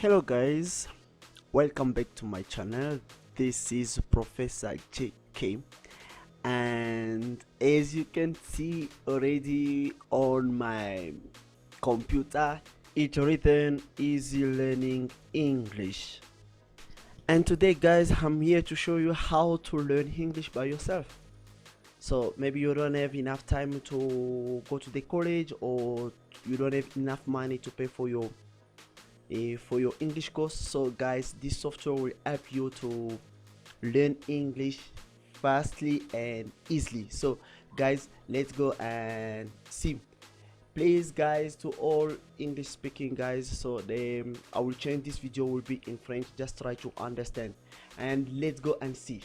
Hello guys, welcome back to my channel. This is Professor JK, and as you can see already on my computer, it's written Easy Learning English. And today guys, I'm here to show you how to learn English by yourself. So maybe you don't have enough time to go to the college, or you don't have enough money to pay for your English course. So guys, this software will help you to learn English fastly and easily. So guys, let's go and see. Please guys, to all English speaking guys, so I will change this video will be in French, just try to understand, and let's go and see.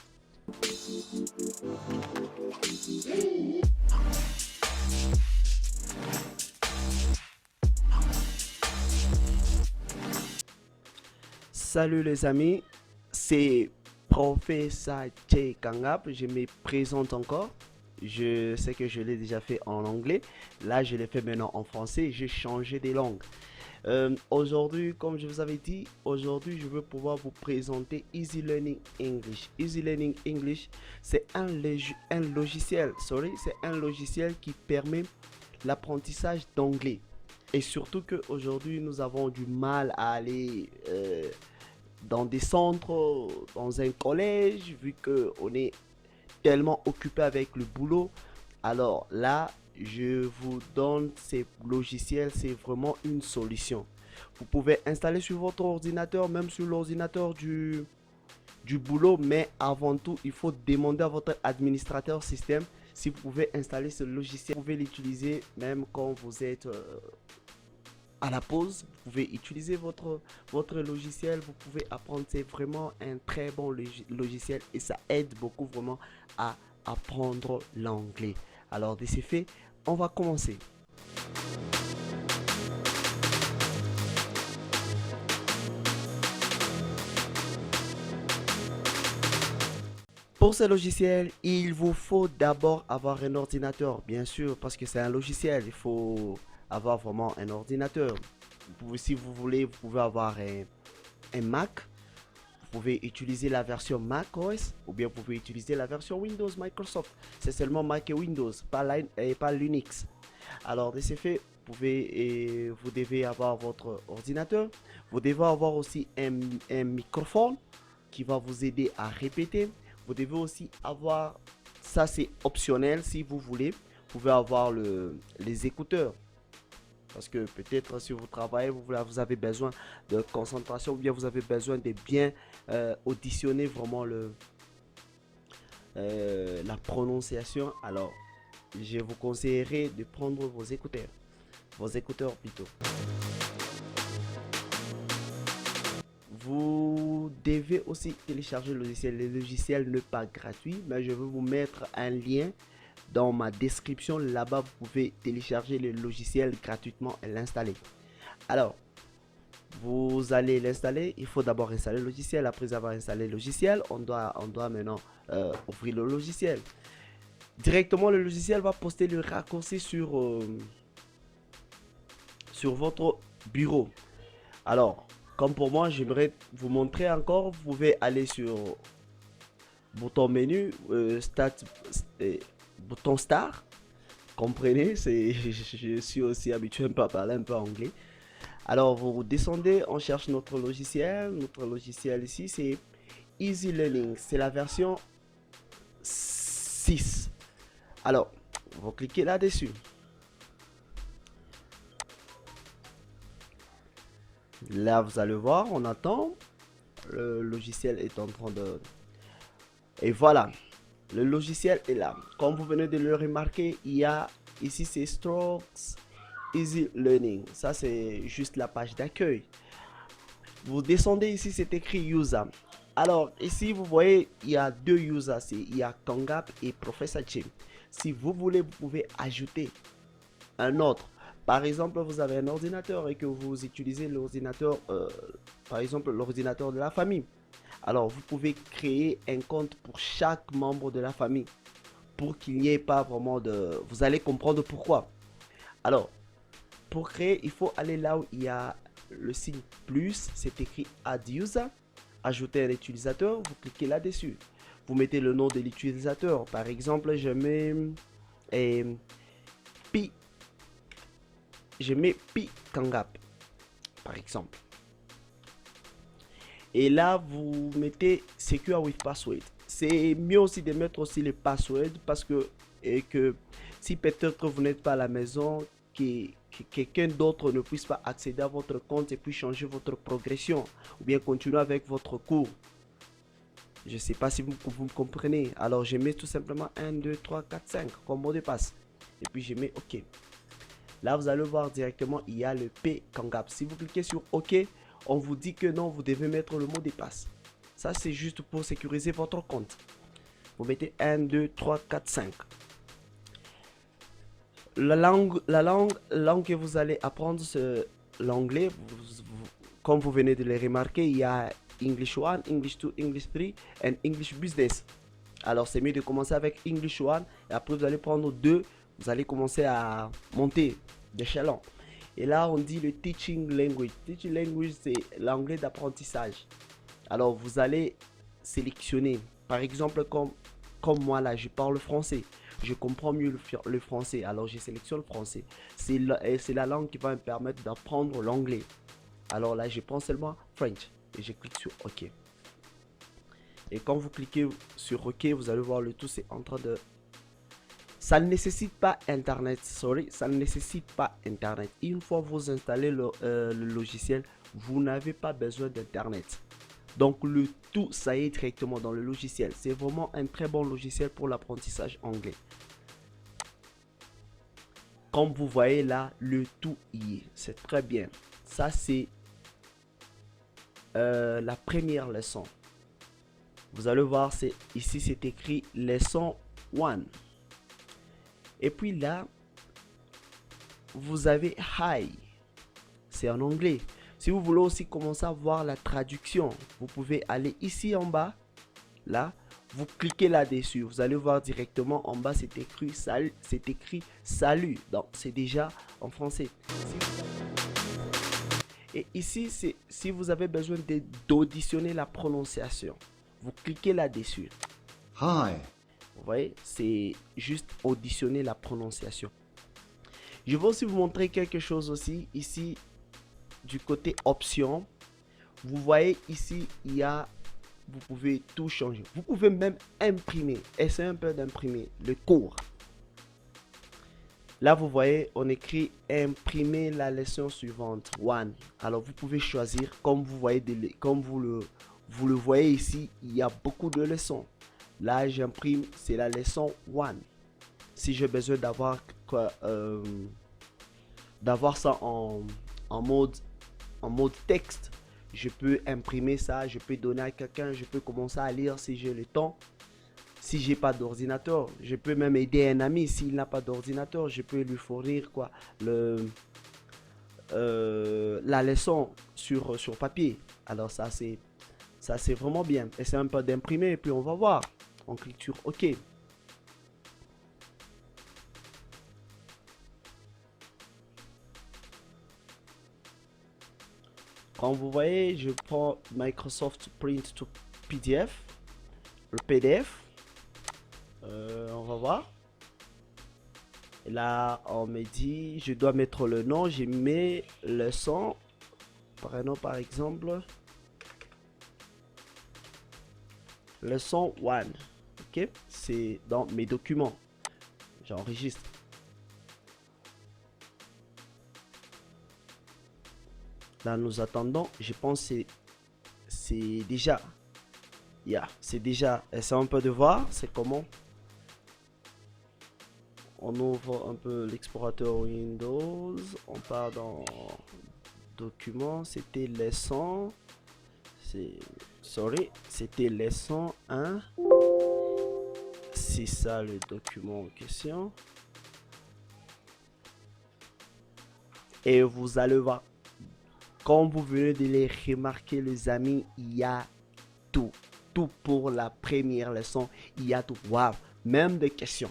Salut les amis, c'est Professeur J Kangap. Je me présente encore. Je sais que je l'ai déjà fait en anglais. Là, je l'ai fait maintenant en français. J'ai changé des langues. Aujourd'hui, comme je vous avais dit, aujourd'hui, je veux pouvoir vous présenter Easy Learning English. Easy Learning English, c'est un logiciel, c'est un logiciel qui permet l'apprentissage d'anglais. Et surtout qu'aujourd'hui, nous avons du mal à aller dans des centres, dans un collège, vu qu'on est tellement occupé avec le boulot. Alors là, je vous donne ces logiciels, c'est vraiment une solution. Vous pouvez installer sur votre ordinateur, même sur l'ordinateur du boulot, mais avant tout, il faut demander à votre administrateur système si vous pouvez installer ce logiciel. Vous pouvez l'utiliser même quand vous êtes à la pause. Vous pouvez utiliser votre logiciel, vous pouvez apprendre. C'est vraiment un très bon logiciel et ça aide beaucoup vraiment à apprendre l'anglais. Alors de ce fait, on va commencer. Pour ce logiciel, il vous faut d'abord avoir un ordinateur, bien sûr, parce que c'est un logiciel, il faut avoir vraiment un ordinateur. Si vous voulez, vous pouvez avoir un Mac, vous pouvez utiliser la version Mac OS, ou bien vous pouvez utiliser la version Windows Microsoft. C'est seulement Mac et Windows, pas Linux. Alors de ce fait, vous devez avoir votre ordinateur, vous devez avoir aussi un microphone qui va vous aider à répéter. Vous devez aussi avoir, ça c'est optionnel si vous voulez, vous pouvez avoir les écouteurs. Parce que peut-être si vous travaillez, vous avez besoin de concentration, ou bien vous avez besoin de bien auditionner vraiment la prononciation. Alors, je vous conseillerais de prendre vos écouteurs plutôt. Vous devez aussi télécharger le logiciel. Le logiciel n'est pas gratuit, mais je vais vous mettre un lien dans ma description. Là-bas, vous pouvez télécharger le logiciel gratuitement et l'installer. Alors, vous allez l'installer. Il faut d'abord installer le logiciel. Après avoir installé le logiciel, on doit maintenant ouvrir le logiciel. Directement, le logiciel va poster le raccourci sur votre bureau. Alors, comme pour moi, j'aimerais vous montrer encore. Vous pouvez aller sur bouton menu, bouton star. Comprenez, je suis aussi habitué à parler un peu anglais. Alors, vous descendez, on cherche notre logiciel. Notre logiciel ici, c'est Easy Learning. C'est la version 6. Alors, vous cliquez là-dessus. Là, vous allez voir, on attend. Le logiciel est en train de... Et voilà, le logiciel est là. Comme vous venez de le remarquer, il y a ici, c'est Strokes Easy Learning. Ça, c'est juste la page d'accueil. Vous descendez ici, c'est écrit User. Alors, ici, vous voyez, il y a deux users. Il y a Kangap et Professor J. Si vous voulez, vous pouvez ajouter un autre. Par exemple, vous avez un ordinateur et que vous utilisez l'ordinateur, par exemple, l'ordinateur de la famille. Alors, vous pouvez créer un compte pour chaque membre de la famille pour qu'il n'y ait pas vraiment de... Vous allez comprendre pourquoi. Alors, pour créer, il faut aller là où il y a le signe plus, c'est écrit Add User. Ajouter un utilisateur, vous cliquez là-dessus. Vous mettez le nom de l'utilisateur. Par exemple, je mets Pi. Je mets Pi Kangap, par exemple. Et là, vous mettez Secure with Password. C'est mieux aussi de mettre aussi les passwords parce que, si peut-être vous n'êtes pas à la maison, que quelqu'un d'autre ne puisse pas accéder à votre compte et puis changer votre progression ou bien continuer avec votre cours. Je ne sais pas si vous me comprenez. Alors, je mets tout simplement 1, 2, 3, 4, 5 comme mot de passe. Et puis, je mets OK. Là, vous allez voir directement, il y a le P Kangap. Si vous cliquez sur OK, on vous dit que non, vous devez mettre le mot de passe. Ça, c'est juste pour sécuriser votre compte. Vous mettez 1, 2, 3, 4, 5. La langue que vous allez apprendre, c'est l'anglais. Comme vous venez de le remarquer, il y a English 1, English 2, English 3 et English Business. Alors, c'est mieux de commencer avec English 1 et après, vous allez prendre 2. Vous allez commencer à monter d'échelon. Et là, on dit le teaching language. Teaching language, c'est l'anglais d'apprentissage. Alors, vous allez sélectionner. Par exemple, comme moi là, je parle français. Je comprends mieux le français. Alors, je sélectionne le français. C'est la langue qui va me permettre d'apprendre l'anglais. Alors là, je prends seulement French. Et je clique sur OK. Et quand vous cliquez sur OK, vous allez voir le tout, c'est en train de... Ça ne nécessite pas Internet, ça ne nécessite pas Internet. Une fois que vous installez le logiciel, vous n'avez pas besoin d'Internet. Donc le tout, ça y est directement dans le logiciel. C'est vraiment un très bon logiciel pour l'apprentissage anglais. Comme vous voyez là, le tout y est. C'est très bien. Ça, c'est la première leçon. Vous allez voir, ici, c'est écrit leçon 1. Et puis là, vous avez Hi. C'est en anglais. Si vous voulez aussi commencer à voir la traduction, vous pouvez aller ici en bas. Là, vous cliquez là-dessus. Vous allez voir directement en bas, c'est écrit salut. C'est écrit salut. Donc, c'est déjà en français. Et ici, si vous avez besoin d'auditionner la prononciation, vous cliquez là-dessus. Hi. Vous voyez, c'est juste auditionner la prononciation. Je vais aussi vous montrer quelque chose aussi. Ici, du côté options, vous voyez ici, vous pouvez tout changer. Vous pouvez même imprimer. Essayez un peu d'imprimer le cours. Là, vous voyez, on écrit imprimer la leçon suivante. One. Alors, vous pouvez choisir, comme vous voyez, comme vous le voyez ici, il y a beaucoup de leçons. Là, j'imprime, c'est la leçon 1. Si j'ai besoin d'avoir ça en mode texte, je peux imprimer ça, je peux donner à quelqu'un, je peux commencer à lire si j'ai le temps. Si j'ai pas d'ordinateur, je peux même aider un ami s'il n'a pas d'ordinateur, je peux lui fournir la leçon sur papier. Alors ça c'est vraiment bien. Essayez un peu d'imprimer et puis on va voir. On clique sur OK. Comme vous voyez, je prends Microsoft Print to PDF, le PDF. On va voir. Et là, on me dit, je dois mettre le nom. J'ai mis leçon, prénom par exemple, leçon 1. Ok, c'est dans mes documents. J'enregistre. Là, nous attendons. Je pense que c'est déjà. C'est déjà. Essayons un peu de voir. C'est comment. On ouvre un peu l'explorateur Windows. On part dans documents. C'était leçon. C'était leçon 1. C'est ça le document en question. Et vous allez voir. Comme vous venez de les remarquer, les amis, il y a tout. Tout pour la première leçon. Il y a tout. Waouh! Même des questions.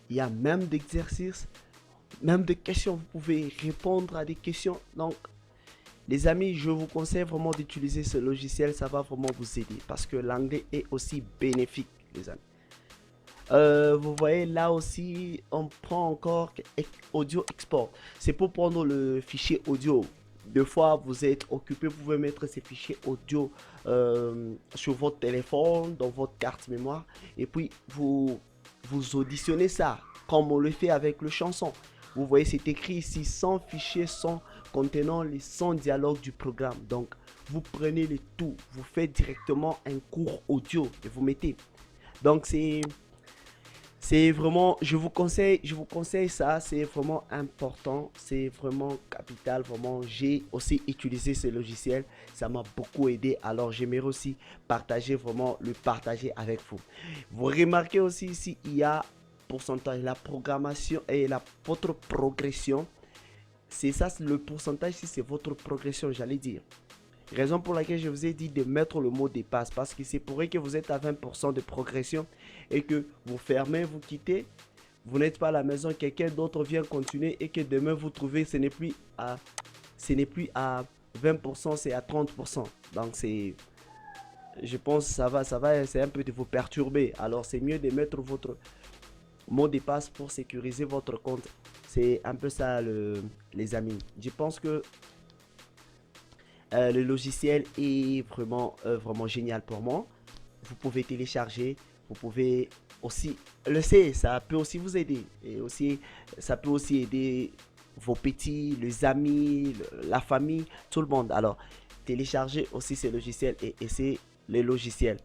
Il y a même d'exercices. Même des questions. Vous pouvez répondre à des questions. Donc, Les amis, je vous conseille vraiment d'utiliser ce logiciel, ça va vraiment vous aider parce que l'anglais est aussi bénéfique, les amis. Vous voyez là aussi, on prend encore audio export. C'est pour prendre le fichier audio. Deux fois, vous êtes occupé, vous pouvez mettre ces fichiers audio sur votre téléphone, dans votre carte mémoire, et puis vous auditionnez ça, comme on le fait avec le chanson. Vous voyez, c'est écrit ici 100 fichiers sont contenant les 100 dialogues du programme. Donc, vous prenez le tout, vous faites directement un cours audio et vous mettez. Donc, c'est vraiment, je vous conseille ça, c'est vraiment important, c'est vraiment capital, vraiment, j'ai aussi utilisé ce logiciel, ça m'a beaucoup aidé, alors j'aimerais aussi le partager avec vous. Vous remarquez aussi ici, il y a pourcentage, la programmation et votre progression, c'est ça, le pourcentage ici, c'est votre progression, j'allais dire. Raison pour laquelle je vous ai dit de mettre le mot de passe parce que c'est pourrait que vous êtes à 20% de progression et que vous fermez, vous quittez, vous n'êtes pas à la maison, quelqu'un d'autre vient continuer et que demain vous trouvez ce n'est plus à 20%, c'est à 30%. Donc je pense que ça va, c'est un peu de vous perturber. Alors c'est mieux de mettre votre mot de passe pour sécuriser votre compte. C'est un peu ça les amis. Je pense que le logiciel est vraiment génial pour moi. Vous pouvez télécharger, vous pouvez aussi ça peut aussi vous aider. Et aussi, ça peut aussi aider vos petits, les amis, la famille, tout le monde. Alors, téléchargez aussi ces logiciels et essayez les logiciels.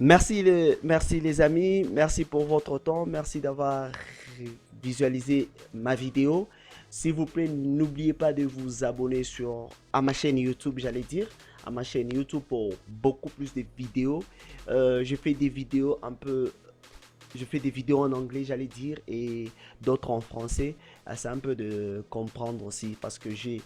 Merci les amis, merci pour votre temps, merci d'avoir visualisé ma vidéo. S'il vous plaît, n'oubliez pas de vous abonner à ma chaîne YouTube, j'allais dire, à ma chaîne YouTube pour beaucoup plus de vidéos. Je fais des vidéos en anglais, j'allais dire, et d'autres en français. C'est un peu de comprendre aussi parce que j'ai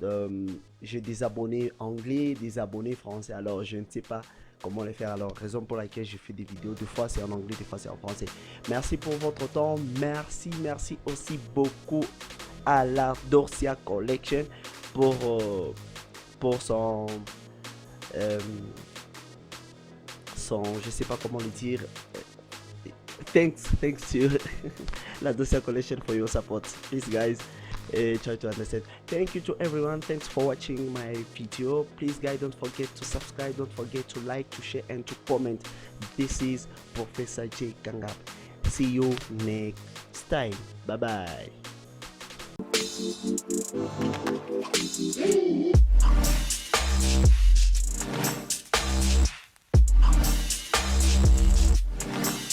des abonnés anglais, des abonnés français, alors je ne sais pas comment les faire. Alors, raison pour laquelle je fais des vidéos, des fois c'est en anglais, des fois c'est en français. Merci pour votre temps, merci aussi beaucoup à la Dorsia Collection pour je sais pas comment le dire. Thanks to la Dorsia Collection for your support. Please guys, try to understand. Thank you to everyone. Thanks for watching my video. Please guys, don't forget to subscribe, don't forget to like, to share and to comment. This is Professor J Kangap. See you next time. Bye bye.